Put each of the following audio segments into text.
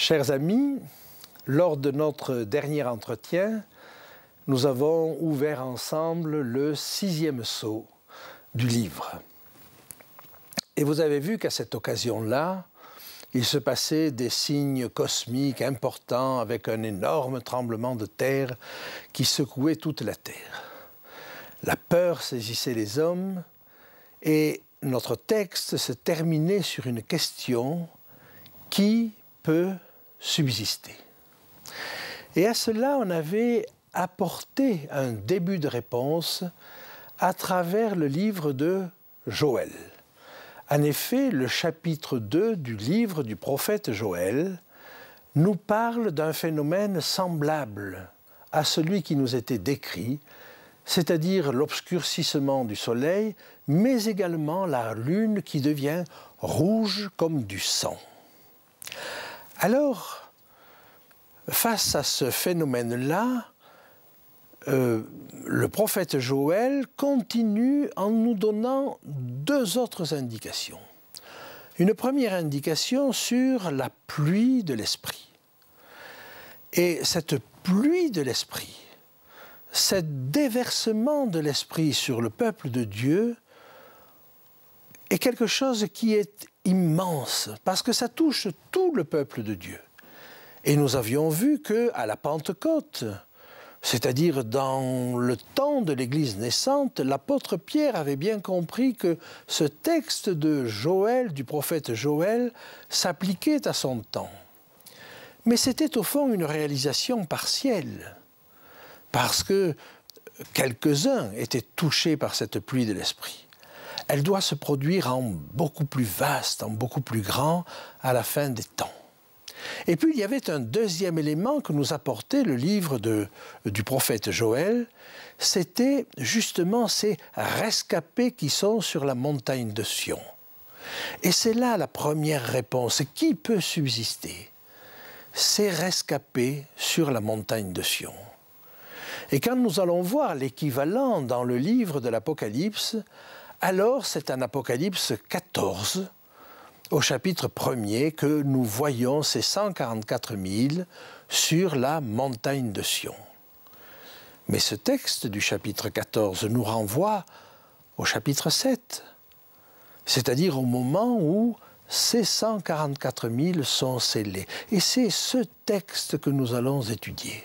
Chers amis, lors de notre dernier entretien, nous avons ouvert ensemble le 6e sceau du livre. Et vous avez vu qu'à cette occasion-là, il se passait des signes cosmiques importants avec un énorme tremblement de terre qui secouait toute la terre. La peur saisissait les hommes et notre texte se terminait sur une question: qui peut subsister? Et à cela, on avait apporté un début de réponse à travers le livre de Joël. En effet, le chapitre 2 du livre du prophète Joël nous parle d'un phénomène semblable à celui qui nous était décrit, c'est-à-dire l'obscurcissement du soleil, mais également la lune qui devient rouge comme du sang. Alors, face à ce phénomène-là, le prophète Joël continue en nous donnant deux autres indications. Une première indication sur la pluie de l'esprit. Et cette pluie de l'esprit, ce déversement de l'esprit sur le peuple de Dieu est quelque chose qui est immense, parce que ça touche tout le peuple de Dieu. Et nous avions vu qu'à la Pentecôte, c'est-à-dire dans le temps de l'Église naissante, l'apôtre Pierre avait bien compris que ce texte de Joël, du prophète Joël, s'appliquait à son temps. Mais c'était au fond une réalisation partielle, parce que quelques-uns étaient touchés par cette pluie de l'esprit. Elle doit se produire en beaucoup plus vaste, en beaucoup plus grand, à la fin des temps. Et puis il y avait un deuxième élément que nous apportait le livre du prophète Joël, c'était justement ces rescapés qui sont sur la montagne de Sion. Et c'est là la première réponse. Qui peut subsister? Ces rescapés sur la montagne de Sion. Et quand nous allons voir l'équivalent dans le livre de l'Apocalypse, alors c'est en Apocalypse 14, au chapitre 1er, que nous voyons ces 144 000 sur la montagne de Sion. Mais ce texte du chapitre 14 nous renvoie au chapitre 7, c'est-à-dire au moment où ces 144 000 sont scellés. Et c'est ce texte que nous allons étudier.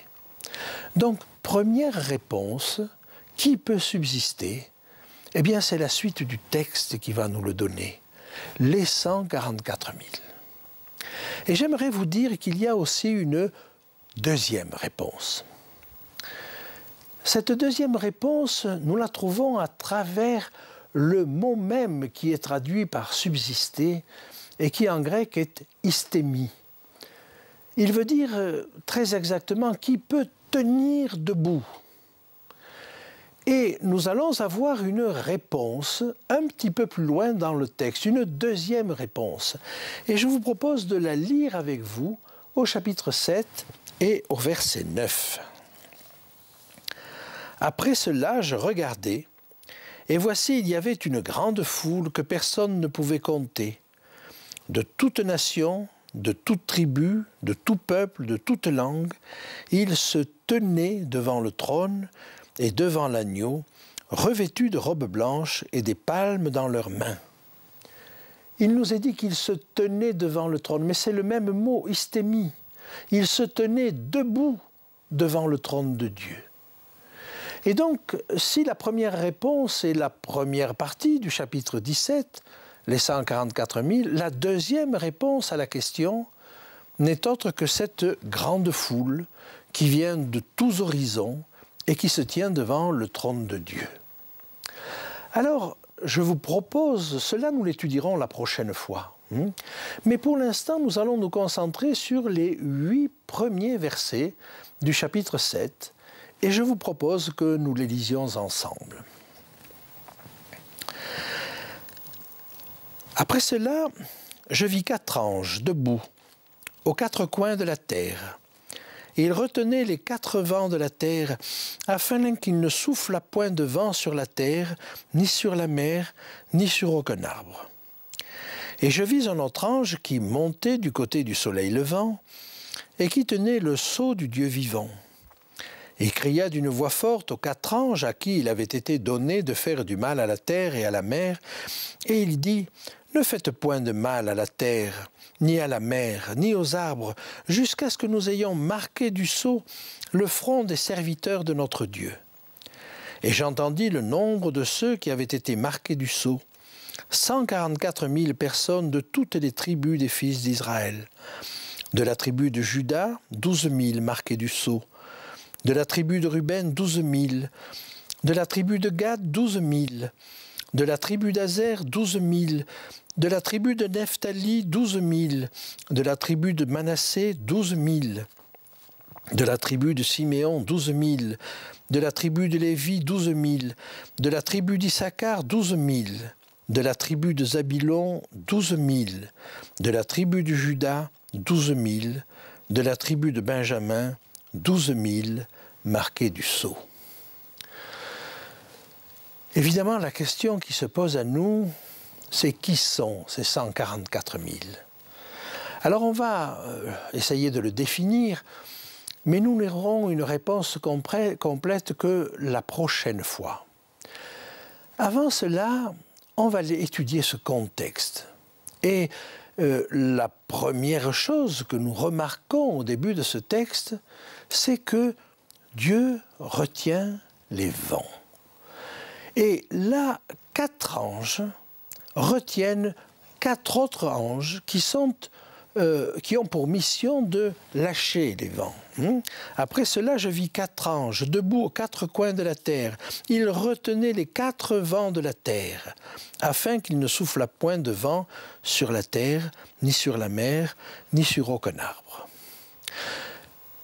Donc, première réponse, qui peut subsister? Eh bien, c'est la suite du texte qui va nous le donner. Les 144 000. Et j'aimerais vous dire qu'il y a aussi une deuxième réponse. Cette deuxième réponse, nous la trouvons à travers le mot même qui est traduit par subsister et qui en grec est istémie. Il veut dire très exactement qui peut tenir debout. Et nous allons avoir une réponse un petit peu plus loin dans le texte, une deuxième réponse. Et je vous propose de la lire avec vous au chapitre 7 et au verset 9. Après cela, je regardai, et voici, il y avait une grande foule que personne ne pouvait compter, de toute nation, de toute tribu, de tout peuple, de toute langue. Ils se tenaient devant le trône et devant l'agneau, revêtus de robes blanches et des palmes dans leurs mains. Il nous est dit qu'ils se tenaient devant le trône, mais c'est le même mot, istémie. Ils se tenaient debout devant le trône de Dieu. Et donc, si la première réponse est la première partie du chapitre 17, les 144 000, la deuxième réponse à la question n'est autre que cette grande foule qui vient de tous horizons et qui se tient devant le trône de Dieu. Alors, je vous propose, cela nous l'étudierons la prochaine fois, mais pour l'instant, nous allons nous concentrer sur les 8 premiers versets du chapitre 7, et je vous propose que nous les lisions ensemble. Après cela, je vis 4 anges debout, aux 4 coins de la terre. Et ils retenaient les 4 vents de la terre, afin qu'il ne soufflât point de vent sur la terre, ni sur la mer, ni sur aucun arbre. Et je vis un autre ange qui montait du côté du soleil levant et qui tenait le sceau du Dieu vivant. Il cria d'une voix forte aux 4 anges à qui il avait été donné de faire du mal à la terre et à la mer, et il dit « Ne faites point de mal à la terre, ni à la mer, ni aux arbres, jusqu'à ce que nous ayons marqué du sceau le front des serviteurs de notre Dieu. » Et j'entendis le nombre de ceux qui avaient été marqués du sceau, 144 000 personnes de toutes les tribus des fils d'Israël. De la tribu de Juda, 12 000 marqués du sceau. De la tribu de Ruben, 12 000. De la tribu de Gad, 12 000. De la tribu d'Azer, 12 000. De la tribu de Nephtali, 12 000. De la tribu de Manassé, 12 000. De la tribu de Siméon, 12 000. De la tribu de Lévi, 12 000. De la tribu d'Issachar, 12 000. De la tribu de Zabilon, 12 000. De la tribu de Juda, 12 000. De la tribu de Benjamin, 12 000 marqués du sceau. Évidemment, la question qui se pose à nous, c'est qui sont ces 144 000 ? Alors on va essayer de le définir, mais nous n'aurons une réponse complète que la prochaine fois. Avant cela, on va étudier ce contexte. Et la première chose que nous remarquons au début de ce texte, c'est que Dieu retient les vents. Et là, 4 anges retiennent 4 autres anges qui ont pour mission de lâcher les vents. Après cela, je vis 4 anges debout aux 4 coins de la terre. Ils retenaient les 4 vents de la terre, afin qu'il ne soufflât point de vent sur la terre, ni sur la mer, ni sur aucun arbre.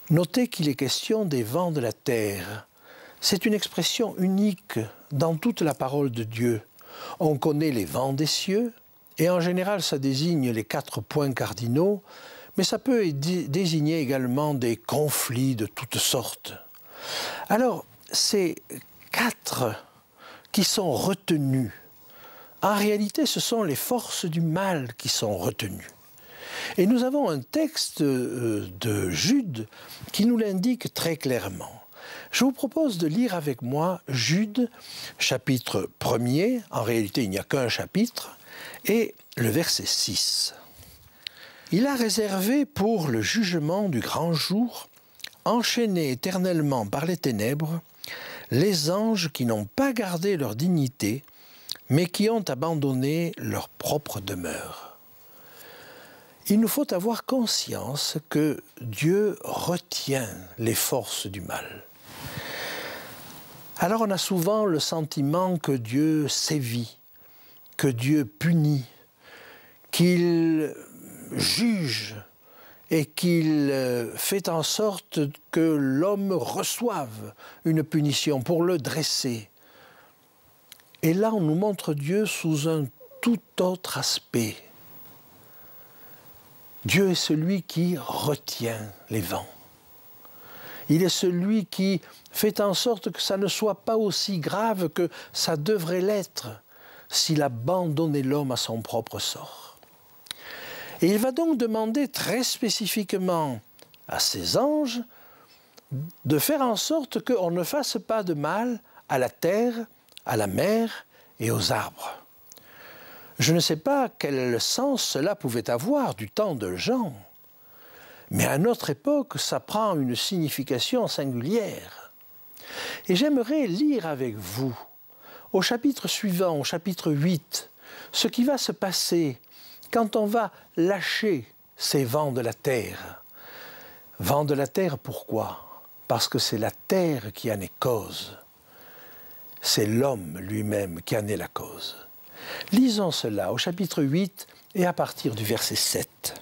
Notez qu'il est question des vents de la terre. C'est une expression unique dans toute la parole de Dieu. On connaît les vents des cieux, et en général ça désigne les 4 points cardinaux, mais ça peut désigner également des conflits de toutes sortes. Alors, ces 4 qui sont retenus, en réalité ce sont les forces du mal qui sont retenues. Et nous avons un texte de Jude qui nous l'indique très clairement. Je vous propose de lire avec moi Jude, chapitre 1er, en réalité il n'y a qu'un chapitre, et le verset 6. « Il a réservé pour le jugement du grand jour, enchaînés éternellement par les ténèbres, les anges qui n'ont pas gardé leur dignité, mais qui ont abandonné leur propre demeure. » Il nous faut avoir conscience que Dieu retient les forces du mal. Alors on a souvent le sentiment que Dieu sévit, que Dieu punit, qu'il juge et qu'il fait en sorte que l'homme reçoive une punition pour le dresser. Et là, on nous montre Dieu sous un tout autre aspect. Dieu est celui qui retient les vents. Il est celui qui fait en sorte que ça ne soit pas aussi grave que ça devrait l'être s'il abandonnait l'homme à son propre sort. Et il va donc demander très spécifiquement à ses anges de faire en sorte qu'on ne fasse pas de mal à la terre, à la mer et aux arbres. Je ne sais pas quel sens cela pouvait avoir du temps de Jean, mais à notre époque, ça prend une signification singulière. Et j'aimerais lire avec vous, au chapitre suivant, au chapitre 8, ce qui va se passer quand on va lâcher ces vents de la terre. Vents de la terre, pourquoi? Parce que c'est la terre qui en est cause. C'est l'homme lui-même qui en est la cause. Lisons cela au chapitre 8 et à partir du verset 7.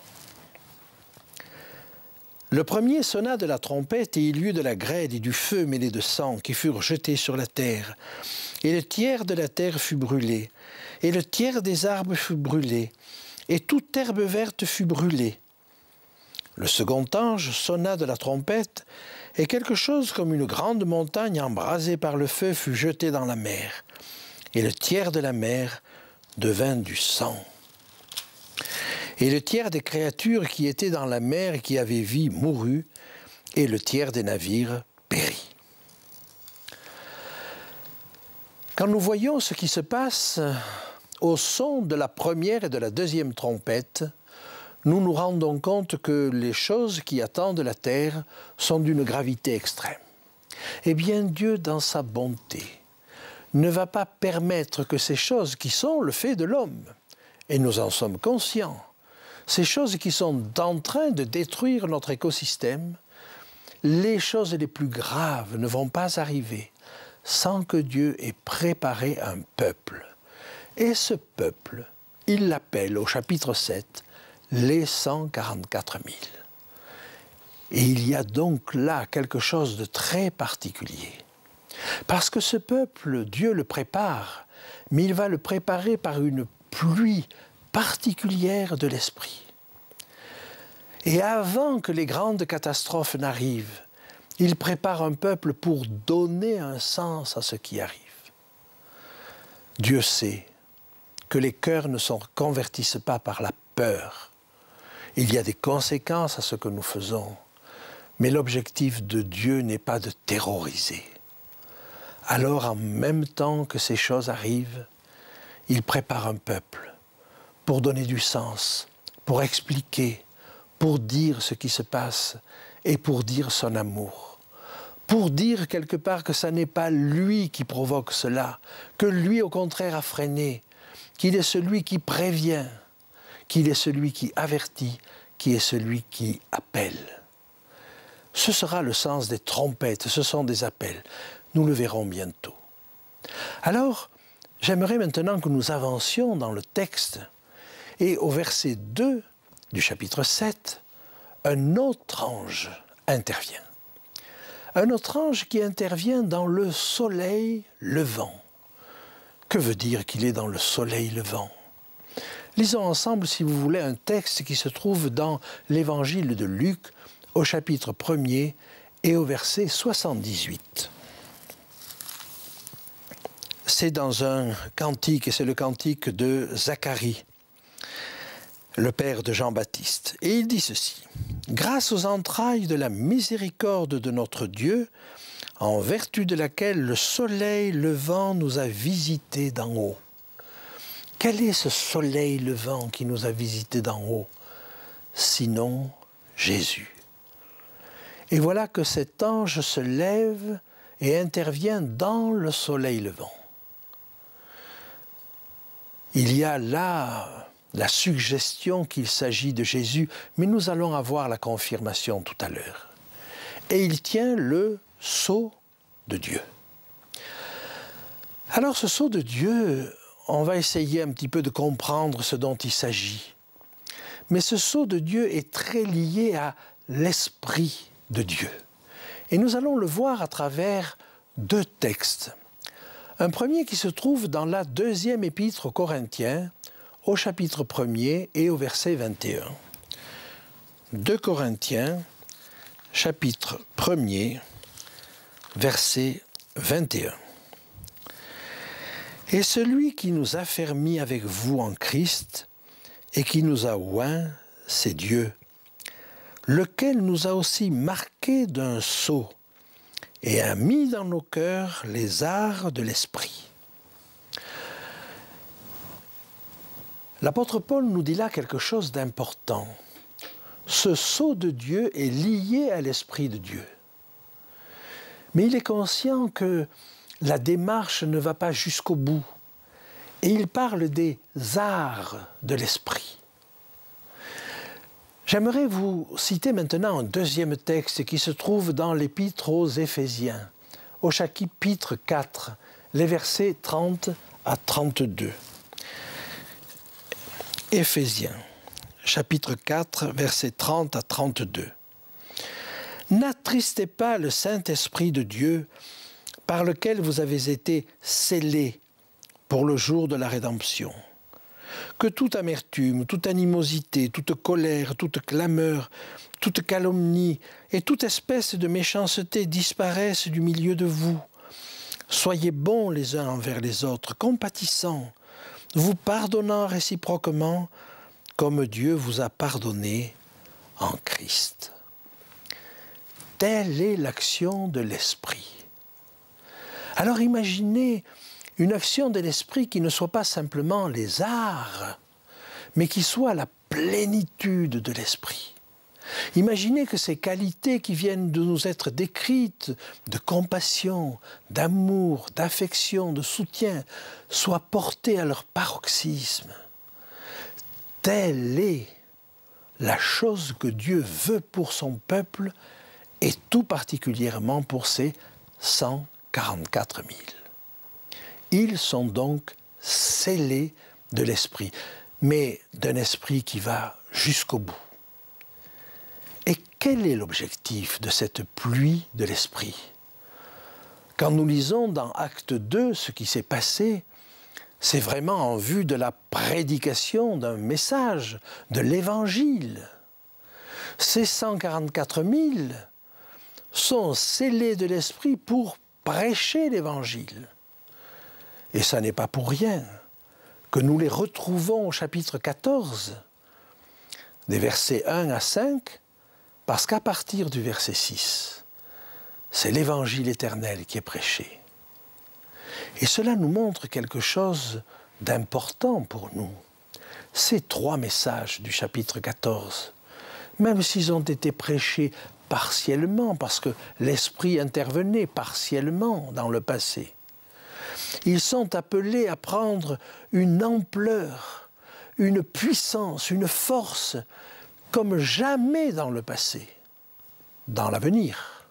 Le premier sonna de la trompette et il y eut de la grêle et du feu mêlé de sang qui furent jetés sur la terre. Et le tiers de la terre fut brûlé, et le tiers des arbres fut brûlé, et toute herbe verte fut brûlée. Le second ange sonna de la trompette, et quelque chose comme une grande montagne embrasée par le feu fut jetée dans la mer. Et le tiers de la mer devint du sang. Et le tiers des créatures qui étaient dans la mer et qui avaient vie mourut, et le tiers des navires périt. Quand nous voyons ce qui se passe au son de la première et de la deuxième trompette, nous nous rendons compte que les choses qui attendent la terre sont d'une gravité extrême. Eh bien, Dieu, dans sa bonté, ne va pas permettre que ces choses qui sont le fait de l'homme, et nous en sommes conscients, ces choses qui sont en train de détruire notre écosystème, les choses les plus graves ne vont pas arriver sans que Dieu ait préparé un peuple. Et ce peuple, il l'appelle au chapitre 7, les 144 000. Et il y a donc là quelque chose de très particulier. Parce que ce peuple, Dieu le prépare, mais il va le préparer par une pluie particulière de l'esprit. Et avant que les grandes catastrophes n'arrivent, il prépare un peuple pour donner un sens à ce qui arrive. Dieu sait que les cœurs ne se convertissent pas par la peur. Il y a des conséquences à ce que nous faisons, mais l'objectif de Dieu n'est pas de terroriser. Alors, en même temps que ces choses arrivent, il prépare un peuple pour donner du sens, pour expliquer, pour dire ce qui se passe et pour dire son amour. Pour dire quelque part que ce n'est pas lui qui provoque cela, que lui au contraire a freiné, qu'il est celui qui prévient, qu'il est celui qui avertit, qui est celui qui appelle. Ce sera le sens des trompettes, ce sont des appels. Nous le verrons bientôt. Alors, j'aimerais maintenant que nous avancions dans le texte et au verset 2 du chapitre 7, un autre ange intervient. Un autre ange qui intervient dans le soleil levant. Que veut dire qu'il est dans le soleil levant? Lisons ensemble, si vous voulez, un texte qui se trouve dans l'évangile de Luc, au chapitre 1er et au verset 78. C'est dans un cantique, et c'est le cantique de Zacharie, le père de Jean-Baptiste. Et il dit ceci: « Grâce aux entrailles de la miséricorde de notre Dieu, en vertu de laquelle le soleil levant nous a visités d'en haut. » Quel est ce soleil levant qui nous a visités d'en haut? Sinon Jésus. Et voilà que cet ange se lève et intervient dans le soleil levant. Il y a là la suggestion qu'il s'agit de Jésus, mais nous allons avoir la confirmation tout à l'heure. Et il tient le sceau de Dieu. Alors ce sceau de Dieu, on va essayer un petit peu de comprendre ce dont il s'agit. Mais ce sceau de Dieu est très lié à l'Esprit de Dieu. Et nous allons le voir à travers deux textes. Un premier qui se trouve dans la deuxième épître aux Corinthiens, au chapitre 1er et au verset 21. 2 Corinthiens, chapitre 1er, verset 21. « Et celui qui nous a fermis avec vous en Christ et qui nous a oints, c'est Dieu, lequel nous a aussi marqués d'un sceau et a mis dans nos cœurs les arts de l'esprit. » L'apôtre Paul nous dit là quelque chose d'important. Ce sceau de Dieu est lié à l'Esprit de Dieu. Mais il est conscient que la démarche ne va pas jusqu'au bout. Et il parle des arts de l'esprit. J'aimerais vous citer maintenant un deuxième texte qui se trouve dans l'épître aux Éphésiens, au chapitre 4, les versets 30 à 32. Éphésiens, chapitre 4, versets 30 à 32. « N'attristez pas le Saint-Esprit de Dieu, par lequel vous avez été scellés pour le jour de la rédemption. Que toute amertume, toute animosité, toute colère, toute clameur, toute calomnie et toute espèce de méchanceté disparaissent du milieu de vous. Soyez bons les uns envers les autres, compatissants, vous pardonnant réciproquement, comme Dieu vous a pardonné en Christ. Telle est l'action de l'Esprit. Alors imaginez une action de l'Esprit qui ne soit pas simplement les arts, mais qui soit la plénitude de l'Esprit. Imaginez que ces qualités qui viennent de nous être décrites, de compassion, d'amour, d'affection, de soutien, soient portées à leur paroxysme. Telle est la chose que Dieu veut pour son peuple et tout particulièrement pour ses 144 000. Ils sont donc scellés de l'Esprit, mais d'un esprit qui va jusqu'au bout. Et quel est l'objectif de cette pluie de l'Esprit? Quand nous lisons dans Acte 2 ce qui s'est passé, c'est vraiment en vue de la prédication d'un message, de l'Évangile. Ces 144 000 sont scellés de l'Esprit pour prêcher l'Évangile. Et ça n'est pas pour rien que nous les retrouvons au chapitre 14, des versets 1 à 5, parce qu'à partir du verset 6, c'est l'Évangile éternel qui est prêché. Et cela nous montre quelque chose d'important pour nous. Ces 3 messages du chapitre 14, même s'ils ont été prêchés partiellement, parce que l'Esprit intervenait partiellement dans le passé, ils sont appelés à prendre une ampleur, une puissance, une force, comme jamais dans le passé, dans l'avenir.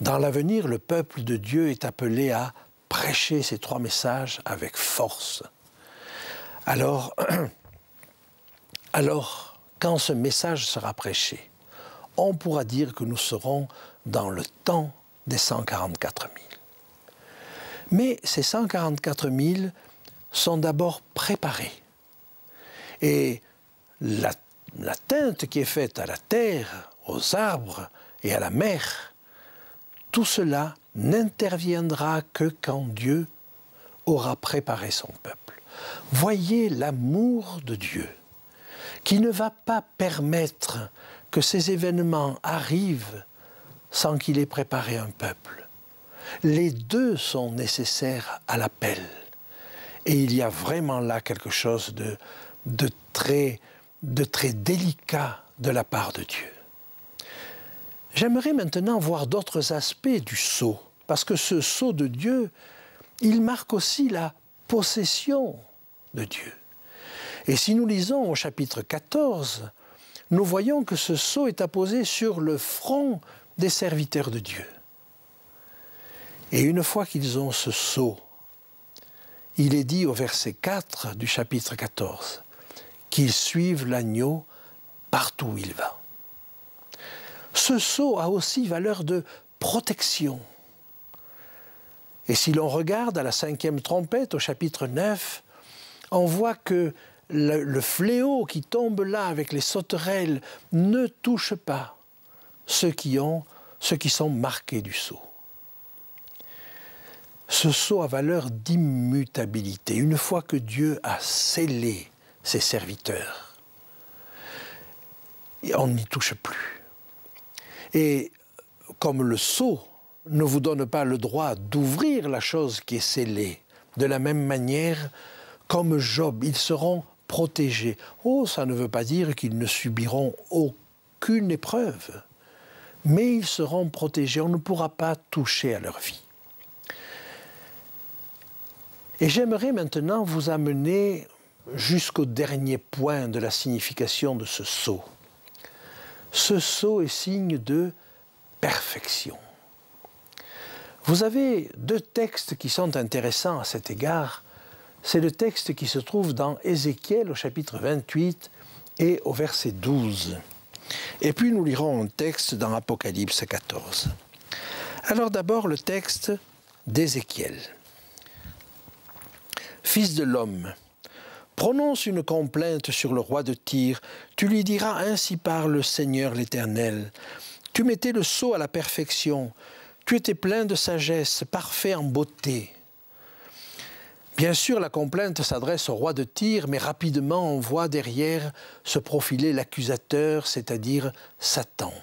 Dans l'avenir, le peuple de Dieu est appelé à prêcher ces 3 messages avec force. Alors, quand ce message sera prêché, on pourra dire que nous serons dans le temps des 144 000. Mais ces 144 000 sont d'abord préparés. Et l'atteinte qui est faite à la terre, aux arbres et à la mer, tout cela n'interviendra que quand Dieu aura préparé son peuple. Voyez l'amour de Dieu qui ne va pas permettre que ces événements arrivent sans qu'il ait préparé un peuple. Les deux sont nécessaires à l'appel. Et il y a vraiment là quelque chose de très délicat de la part de Dieu. J'aimerais maintenant voir d'autres aspects du sceau, parce que ce sceau de Dieu, il marque aussi la possession de Dieu. Et si nous lisons au chapitre 14, nous voyons que ce sceau est apposé sur le front des serviteurs de Dieu. Et une fois qu'ils ont ce sceau, il est dit au verset 4 du chapitre 14 qu'ils suivent l'agneau partout où il va. Ce sceau a aussi valeur de protection. Et si l'on regarde à la 5e trompette, au chapitre 9, on voit que le fléau qui tombe là avec les sauterelles ne touche pas ceux qui sont marqués du sceau. Ce sceau a valeur d'immutabilité. Une fois que Dieu a scellé ses serviteurs, on n'y touche plus. Et comme le sceau ne vous donne pas le droit d'ouvrir la chose qui est scellée, de la même manière, comme Job, ils seront protégés. Oh, ça ne veut pas dire qu'ils ne subiront aucune épreuve, mais ils seront protégés. On ne pourra pas toucher à leur vie. Et j'aimerais maintenant vous amener jusqu'au dernier point de la signification de ce sceau. Ce sceau est signe de perfection. Vous avez 2 textes qui sont intéressants à cet égard. C'est le texte qui se trouve dans Ézéchiel au chapitre 28 et au verset 12. Et puis nous lirons un texte dans Apocalypse 14. Alors d'abord le texte d'Ézéchiel. Fils de l'homme, prononce une complainte sur le roi de Tyr. Tu lui diras, ainsi parle le Seigneur l'Éternel. Tu mettais le sceau à la perfection. Tu étais plein de sagesse, parfait en beauté. Bien sûr, la complainte s'adresse au roi de Tyr, mais rapidement on voit derrière se profiler l'accusateur, c'est-à-dire Satan.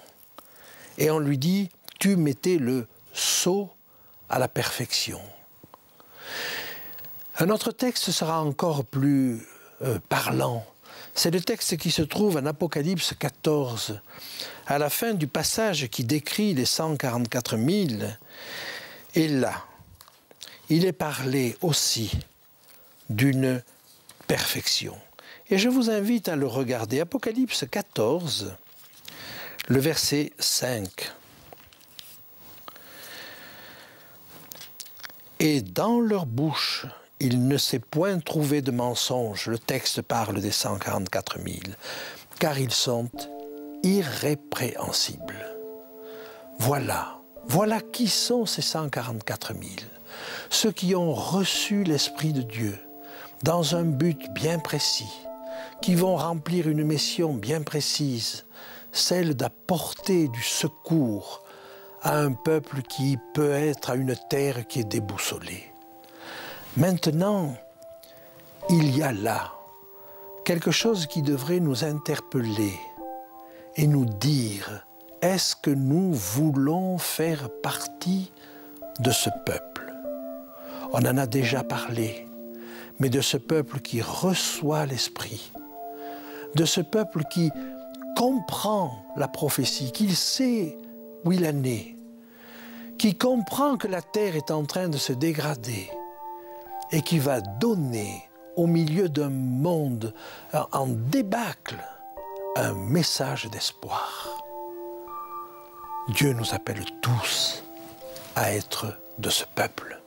Et on lui dit, tu mettais le sceau à la perfection. Un autre texte sera encore plus parlant. C'est le texte qui se trouve en Apocalypse 14, à la fin du passage qui décrit les 144 000. Et là, il est parlé aussi d'une perfection. Et je vous invite à le regarder. Apocalypse 14, le verset 5. Et dans leur bouche, il ne s'est point trouvé de mensonge. Le texte parle des 144 000, car ils sont irrépréhensibles. Voilà qui sont ces 144 000. Ceux qui ont reçu l'Esprit de Dieu dans un but bien précis, qui vont remplir une mission bien précise, celle d'apporter du secours à un peuple qui peut être à une terre qui est déboussolée. Maintenant, il y a là quelque chose qui devrait nous interpeller et nous dire, est-ce que nous voulons faire partie de ce peuple? On en a déjà parlé, mais de ce peuple qui reçoit l'Esprit, de ce peuple qui comprend la prophétie, qu'il sait où il en est, qui comprend que la terre est en train de se dégrader et qui va donner au milieu d'un monde en débâcle un message d'espoir. Dieu nous appelle tous à être de ce peuple.